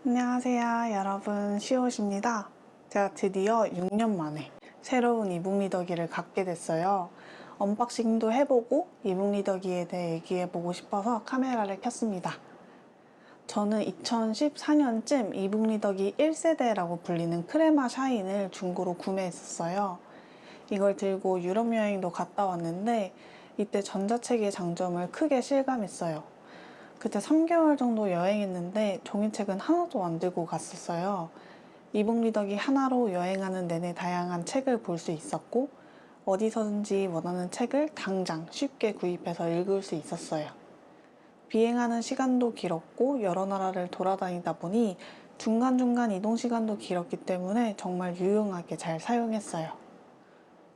안녕하세요 여러분, 시옷입니다. 제가 드디어 6년 만에 새로운 이북 리더기를 갖게 됐어요. 언박싱도 해보고 이북 리더기에 대해 얘기해보고 싶어서 카메라를 켰습니다. 저는 2014년쯤 이북 리더기 1세대라고 불리는 크레마 샤인을 중고로 구매했었어요. 이걸 들고 유럽 여행도 갔다 왔는데 이때 전자책의 장점을 크게 실감했어요. 그때 3개월 정도 여행했는데 종이책은 하나도 안 들고 갔었어요. 이북 리더기 하나로 여행하는 내내 다양한 책을 볼 수 있었고 어디서든지 원하는 책을 당장 쉽게 구입해서 읽을 수 있었어요. 비행하는 시간도 길었고 여러 나라를 돌아다니다 보니 중간중간 이동 시간도 길었기 때문에 정말 유용하게 잘 사용했어요.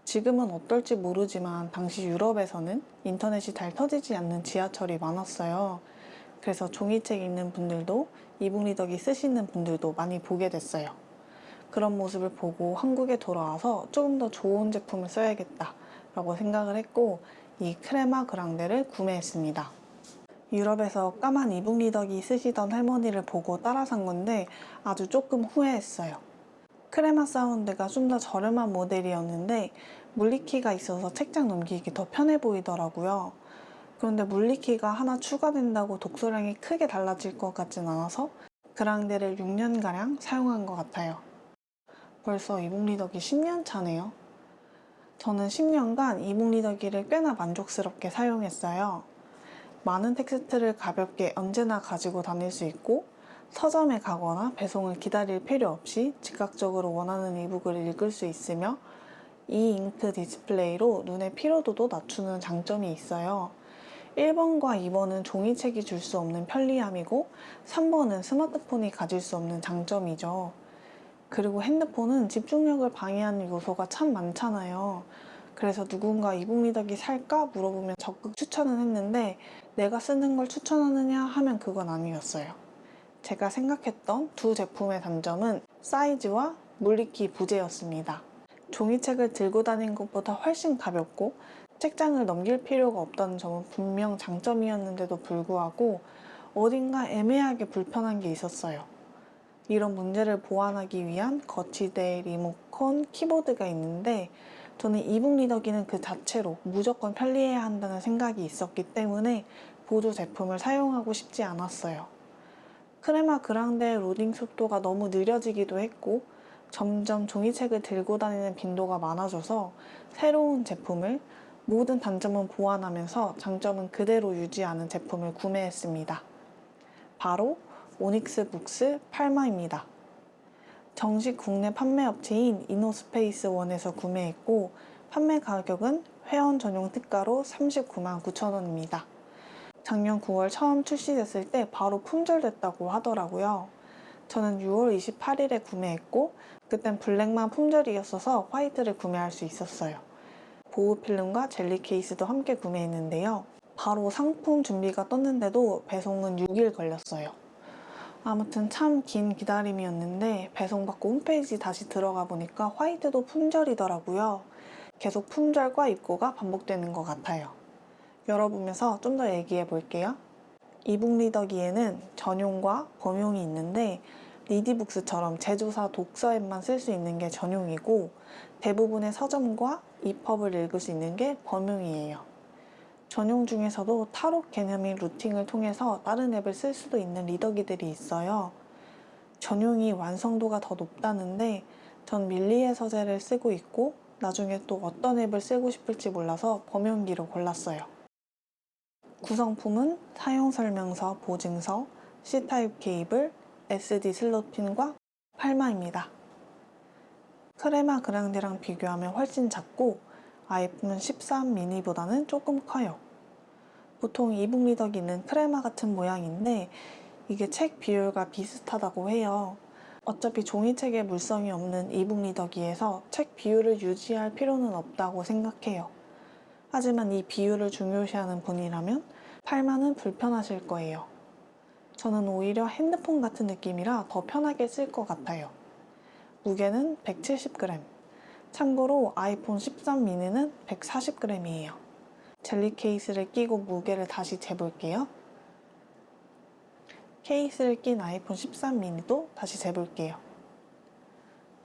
지금은 어떨지 모르지만 당시 유럽에서는 인터넷이 잘 터지지 않는 지하철이 많았어요. 그래서 종이책 읽는 분들도 이북 리더기 쓰시는 분들도 많이 보게 됐어요. 그런 모습을 보고 한국에 돌아와서 조금 더 좋은 제품을 써야겠다 라고 생각을 했고 이 크레마 그랑데를 구매했습니다. 유럽에서 까만 이북 리더기 쓰시던 할머니를 보고 따라 산 건데 아주 조금 후회했어요. 크레마 사운드가 좀 더 저렴한 모델이었는데 물리키가 있어서 책장 넘기기 더 편해 보이더라고요. 그런데 물리키가 하나 추가된다고 독서량이 크게 달라질 것 같진 않아서 그랑데를 6년가량 사용한 것 같아요. 벌써 이북 리더기 10년 차네요. 저는 10년간 이북 리더기를 꽤나 만족스럽게 사용했어요. 많은 텍스트를 가볍게 언제나 가지고 다닐 수 있고 서점에 가거나 배송을 기다릴 필요 없이 즉각적으로 원하는 이북을 읽을 수 있으며 이 잉크 디스플레이로 눈의 피로도도 낮추는 장점이 있어요. 1번과 2번은 종이책이 줄 수 없는 편리함이고 3번은 스마트폰이 가질 수 없는 장점이죠. 그리고 핸드폰은 집중력을 방해하는 요소가 참 많잖아요. 그래서 누군가 이북 리더기 살까 물어보면 적극 추천은 했는데 내가 쓰는 걸 추천하느냐 하면 그건 아니었어요. 제가 생각했던 두 제품의 단점은 사이즈와 물리키 부재였습니다. 종이책을 들고 다니는 것보다 훨씬 가볍고 책장을 넘길 필요가 없다는 점은 분명 장점이었는데도 불구하고 어딘가 애매하게 불편한 게 있었어요. 이런 문제를 보완하기 위한 거치대, 리모컨, 키보드가 있는데 저는 이북 리더기는 그 자체로 무조건 편리해야 한다는 생각이 있었기 때문에 보조 제품을 사용하고 싶지 않았어요. 크레마 그랑데의 로딩 속도가 너무 느려지기도 했고 점점 종이책을 들고 다니는 빈도가 많아져서 새로운 제품을 모든 단점은 보완하면서 장점은 그대로 유지하는 제품을 구매했습니다. 바로 오닉스 북스 팔마입니다. 정식 국내 판매 업체인 이노스페이스원에서 구매했고 판매 가격은 회원 전용 특가로 39만 9천 원입니다. 작년 9월 처음 출시됐을 때 바로 품절됐다고 하더라고요. 저는 6월 28일에 구매했고 그땐 블랙만 품절이었어서 화이트를 구매할 수 있었어요. 보호 필름과 젤리 케이스도 함께 구매했는데요. 바로 상품 준비가 떴는데도 배송은 6일 걸렸어요. 아무튼 참 긴 기다림이었는데 배송받고 홈페이지 다시 들어가 보니까 화이트도 품절이더라고요. 계속 품절과 입고가 반복되는 것 같아요. 열어보면서 좀 더 얘기해 볼게요. 이북 리더기에는 전용과 범용이 있는데 리디북스처럼 제조사 독서 앱만 쓸 수 있는 게 전용이고 대부분의 서점과 EPUB을 읽을 수 있는 게 범용이에요. 전용 중에서도 타로 개념인 루팅을 통해서 다른 앱을 쓸 수도 있는 리더기들이 있어요. 전용이 완성도가 더 높다는데 전 밀리의 서재를 쓰고 있고 나중에 또 어떤 앱을 쓰고 싶을지 몰라서 범용기로 골랐어요. 구성품은 사용설명서, 보증서, C타입 케이블, SD 슬롯핀과 팔마입니다. 크레마 그랑데랑 비교하면 훨씬 작고 아이폰 13 미니보다는 조금 커요. 보통 이북 리더기는 크레마 같은 모양인데 이게 책 비율과 비슷하다고 해요. 어차피 종이책에 물성이 없는 이북 리더기에서 책 비율을 유지할 필요는 없다고 생각해요. 하지만 이 비율을 중요시하는 분이라면 팔마는 불편하실 거예요. 저는 오히려 핸드폰 같은 느낌이라 더 편하게 쓸 것 같아요. 무게는 170g. 참고로 아이폰 13 미니는 140g이에요. 젤리 케이스를 끼고 무게를 다시 재볼게요. 케이스를 낀 아이폰 13 미니도 다시 재볼게요.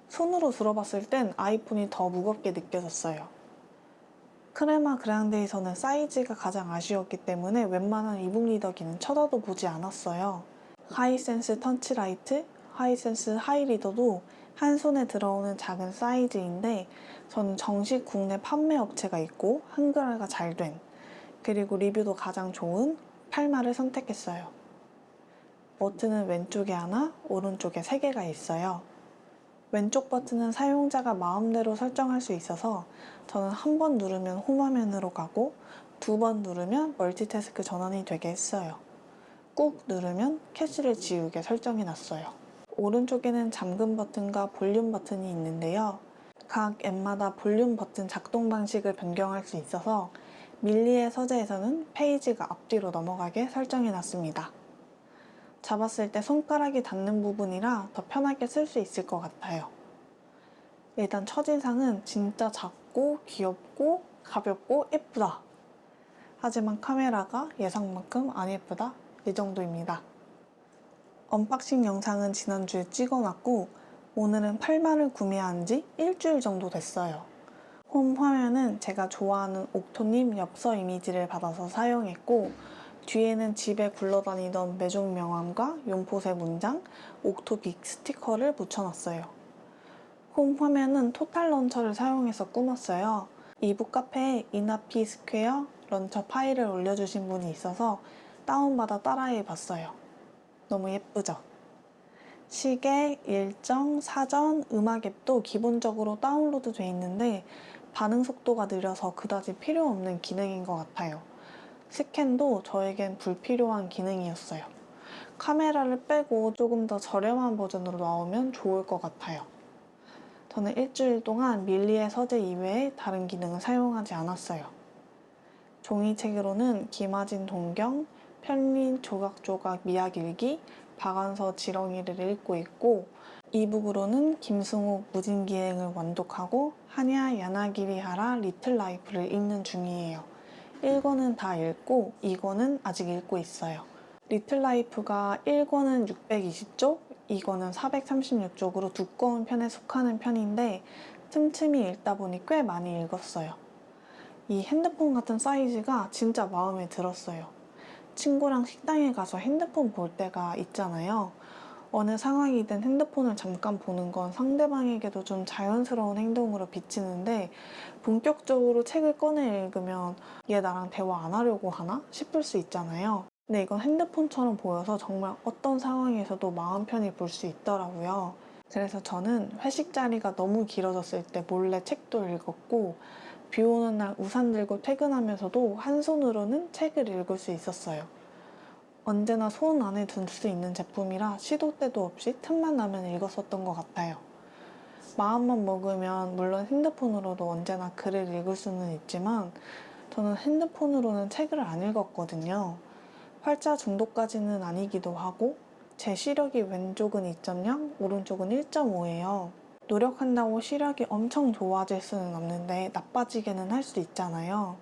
손으로 들어봤을 땐 아이폰이 더 무겁게 느껴졌어요. 크레마 그랑데에서는 사이즈가 가장 아쉬웠기 때문에 웬만한 이북 리더기는 쳐다도 보지 않았어요. 하이센스 터치라이트, 하이센스 하이리더도 한 손에 들어오는 작은 사이즈인데 저는 정식 국내 판매 업체가 있고 한글화가 잘 된, 그리고 리뷰도 가장 좋은 팔마를 선택했어요. 버튼은 왼쪽에 하나, 오른쪽에 3개가 있어요. 왼쪽 버튼은 사용자가 마음대로 설정할 수 있어서 저는 한 번 누르면 홈화면으로 가고 2번 누르면 멀티태스크 전환이 되게 했어요. 꾹 누르면 캐시를 지우게 설정해 놨어요. 오른쪽에는 잠금 버튼과 볼륨 버튼이 있는데요. 각 앱마다 볼륨 버튼 작동 방식을 변경할 수 있어서 밀리의 서재에서는 페이지가 앞뒤로 넘어가게 설정해 놨습니다. 잡았을 때 손가락이 닿는 부분이라 더 편하게 쓸 수 있을 것 같아요. 일단 첫인상은 진짜 작고 귀엽고 가볍고 예쁘다. 하지만 카메라가 예상만큼 안 예쁘다. 이 정도입니다. 언박싱 영상은 지난주에 찍어놨고 오늘은 팔마를 구매한 지 일주일 정도 됐어요. 홈 화면은 제가 좋아하는 옥토님 엽서 이미지를 받아서 사용했고 뒤에는 집에 굴러다니던 매종 명함과 용포새 문장, 옥토빅 스티커를 붙여놨어요. 홈 화면은 토탈 런처를 사용해서 꾸몄어요. 이북 카페에 이나피 스퀘어 런처 파일을 올려주신 분이 있어서 다운받아 따라해봤어요. 너무 예쁘죠? 시계, 일정, 사전, 음악 앱도 기본적으로 다운로드 돼 있는데 반응 속도가 느려서 그다지 필요 없는 기능인 것 같아요. 스캔도 저에겐 불필요한 기능이었어요. 카메라를 빼고 조금 더 저렴한 버전으로 나오면 좋을 것 같아요. 저는 일주일 동안 밀리의 서재 이외에 다른 기능을 사용하지 않았어요. 종이책으로는 김하진 동경, 편린 조각조각 미학일기, 박완서 지렁이를 읽고 있고 이북으로는 김승욱 무진기행을 완독하고 한야 야나기리하라 리틀라이프를 읽는 중이에요. 1권은 다 읽고 2권은 아직 읽고 있어요. 리틀라이프가 1권은 620쪽, 2권은 436쪽으로 두꺼운 편에 속하는 편인데 틈틈이 읽다 보니 꽤 많이 읽었어요. 이 핸드폰 같은 사이즈가 진짜 마음에 들었어요. 친구랑 식당에 가서 핸드폰 볼 때가 있잖아요. 어느 상황이든 핸드폰을 잠깐 보는 건 상대방에게도 좀 자연스러운 행동으로 비치는데 본격적으로 책을 꺼내 읽으면 얘 나랑 대화 안 하려고 하나 싶을 수 있잖아요. 근데 이건 핸드폰처럼 보여서 정말 어떤 상황에서도 마음 편히 볼 수 있더라고요. 그래서 저는 회식 자리가 너무 길어졌을 때 몰래 책도 읽었고 비 오는 날 우산 들고 퇴근하면서도 한 손으로는 책을 읽을 수 있었어요. 언제나 손 안에 들 수 있는 제품이라 시도 때도 없이 틈만 나면 읽었었던 것 같아요. 마음만 먹으면 물론 핸드폰으로도 언제나 글을 읽을 수는 있지만 저는 핸드폰으로는 책을 안 읽었거든요. 활자 중독까지는 아니기도 하고 제 시력이 왼쪽은 2.0, 오른쪽은 1.5예요. 노력한다고 시력이 엄청 좋아질 수는 없는데 나빠지게는 할 수 있잖아요.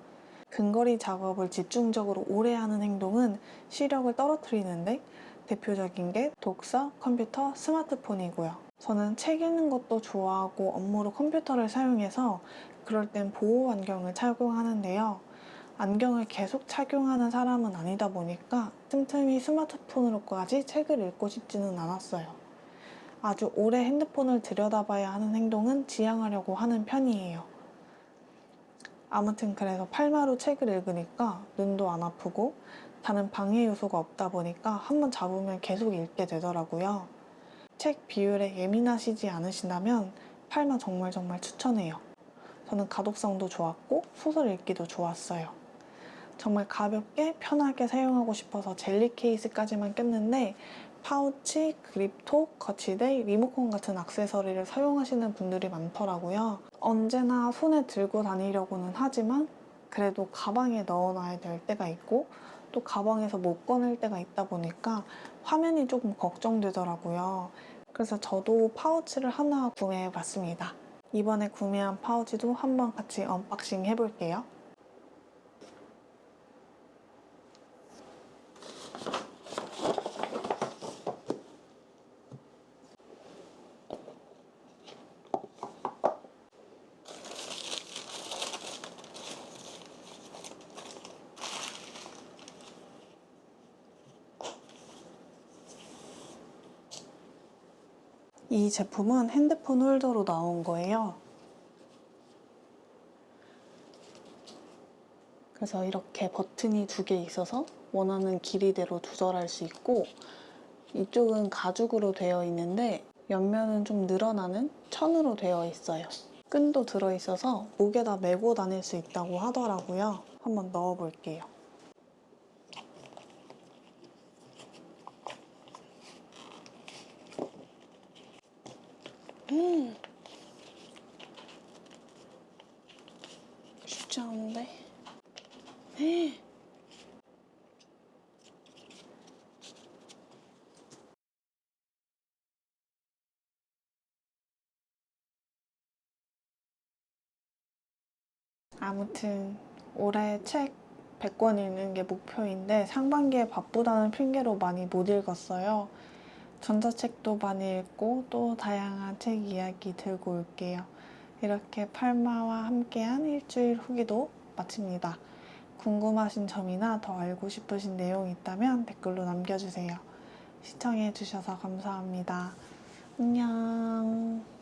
근거리 작업을 집중적으로 오래 하는 행동은 시력을 떨어뜨리는데 대표적인 게 독서, 컴퓨터, 스마트폰이고요. 저는 책 읽는 것도 좋아하고 업무로 컴퓨터를 사용해서 그럴 땐 보호 안경을 착용하는데요. 안경을 계속 착용하는 사람은 아니다 보니까 틈틈이 스마트폰으로까지 책을 읽고 싶지는 않았어요. 아주 오래 핸드폰을 들여다봐야 하는 행동은 지양하려고 하는 편이에요. 아무튼 그래서 팔마로 책을 읽으니까 눈도 안 아프고 다른 방해 요소가 없다 보니까 한번 잡으면 계속 읽게 되더라고요. 책 비율에 예민하시지 않으신다면 팔마 정말 추천해요. 저는 가독성도 좋았고 소설 읽기도 좋았어요. 정말 가볍게 편하게 사용하고 싶어서 젤리 케이스까지만 꼈는데 파우치, 그립톡, 거치대, 리모컨 같은 액세서리를 사용하시는 분들이 많더라고요. 언제나 손에 들고 다니려고는 하지만 그래도 가방에 넣어놔야 될 때가 있고 또 가방에서 못 꺼낼 때가 있다 보니까 화면이 조금 걱정되더라고요. 그래서 저도 파우치를 하나 구매해봤습니다. 이번에 구매한 파우치도 한번 같이 언박싱 해볼게요. 이 제품은 핸드폰 홀더로 나온 거예요. 그래서 이렇게 버튼이 2개 있어서 원하는 길이대로 조절할 수 있고, 이쪽은 가죽으로 되어 있는데 옆면은 좀 늘어나는 천으로 되어 있어요. 끈도 들어있어서 목에다 메고 다닐 수 있다고 하더라고요. 한번 넣어볼게요. 쉽지 않은데? 아무튼 올해 책 100권 읽는 게 목표인데 상반기에 바쁘다는 핑계로 많이 못 읽었어요. 전자책도 많이 읽고 또 다양한 책 이야기 들고 올게요. 이렇게 팔마와 함께한 일주일 후기도 마칩니다. 궁금하신 점이나 더 알고 싶으신 내용이 있다면 댓글로 남겨주세요. 시청해주셔서 감사합니다. 안녕.